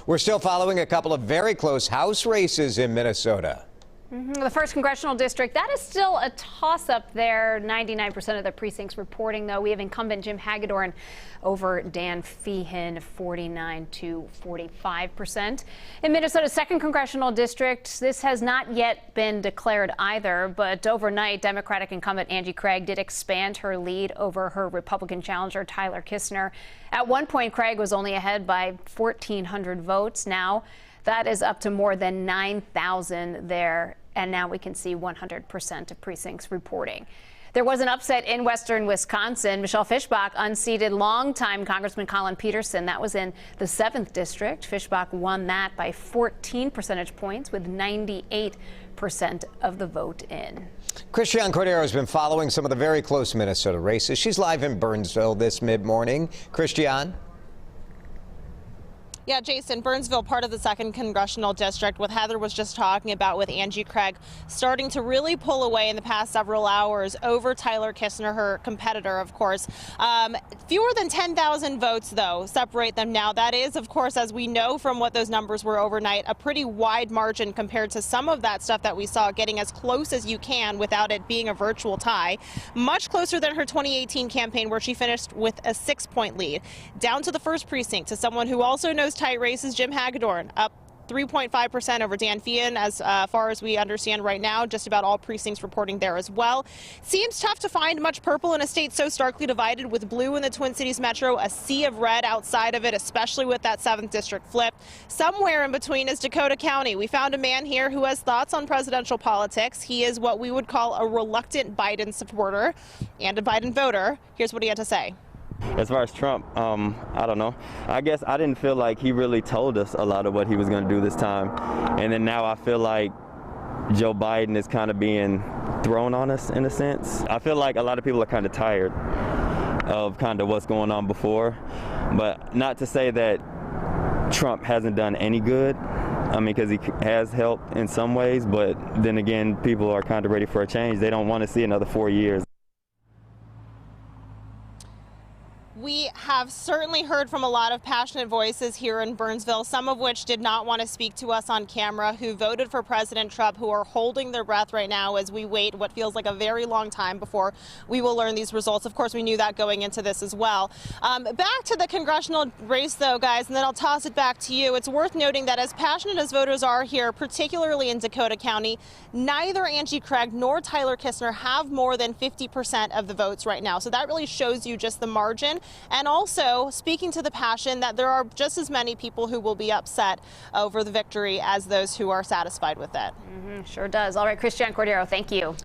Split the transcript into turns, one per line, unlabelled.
We're still following a couple of very close House races in Minnesota.
The first congressional district, that is still a toss-up there. 99% of the precincts reporting, though. We have incumbent Jim Hagedorn over Dan Feehan, 49 to 45%. In Minnesota's second congressional district, this has not yet been declared either, but overnight, Democratic incumbent Angie Craig did expand her lead over her Republican challenger, Tyler Kistner. At one point, Craig was only ahead by 1,400 votes. Now, that is up to more than 9,000 there, and now we can see 100% of precincts reporting. There was an upset in western Wisconsin. Michelle Fischbach unseated longtime Congressman Colin Peterson. That was in the 7th district. Fischbach won that by 14 percentage points with 98% of the vote in.
Christiane Cordero has been following some of the very close Minnesota races. She's live in Burnsville this mid-morning. Christiane?
Yeah, Jason, Burnsville, part of the second congressional district, what Heather was just talking about with Angie Craig, starting to really pull away in the past several hours over Tyler Kistner, her competitor, of course. Fewer than 10,000 votes, though, separate them now. That is, of course, as we know from what those numbers were overnight, a pretty wide margin compared to some of that stuff that we saw, getting as close as you can without it being a virtual tie. Much closer than her 2018 campaign, where she finished with a 6-point lead. Down to the first precinct, to someone who also knows tight races, Jim Hagedorn, up 3.5% over Dan Feehan, as far as we understand right now. Just about all precincts reporting there as well. Seems tough to find much purple in a state so starkly divided, with blue in the Twin Cities metro, a sea of red outside of it, especially with that 7th district flip. Somewhere in between is Dakota County. We found a man here who has thoughts on presidential politics. He is what we would call a reluctant Biden supporter and a Biden voter. Here's what he had to say.
As far as Trump, I don't know. I guess I didn't feel like he really told us a lot of what he was going to do this time. And then now I feel like Joe Biden is kind of being thrown on us in a sense. I feel like a lot of people are kind of tired of kind of what's going on before. But not to say that Trump hasn't done any good. I mean, because he has helped in some ways. But then again, people are kind of ready for a change. They don't want to see another 4 years.
We have certainly heard from a lot of passionate voices here in Burnsville, some of which did not want to speak to us on camera, who voted for President Trump, who are holding their breath right now as we wait what feels like a very long time before we will learn these results. Of course, we knew that going into this as well. Back to the congressional race, though, guys, and then I'll toss it back to you. It's worth noting that as passionate as voters are here, particularly in Dakota County, neither Angie Craig nor Tyler Kistner have more than 50% of the votes right now. So that really shows you just the margin. And also speaking to the passion that there are just as many people who will be upset over the victory as those who are satisfied with it.
Sure does. All right, Christiane Cordero, thank you.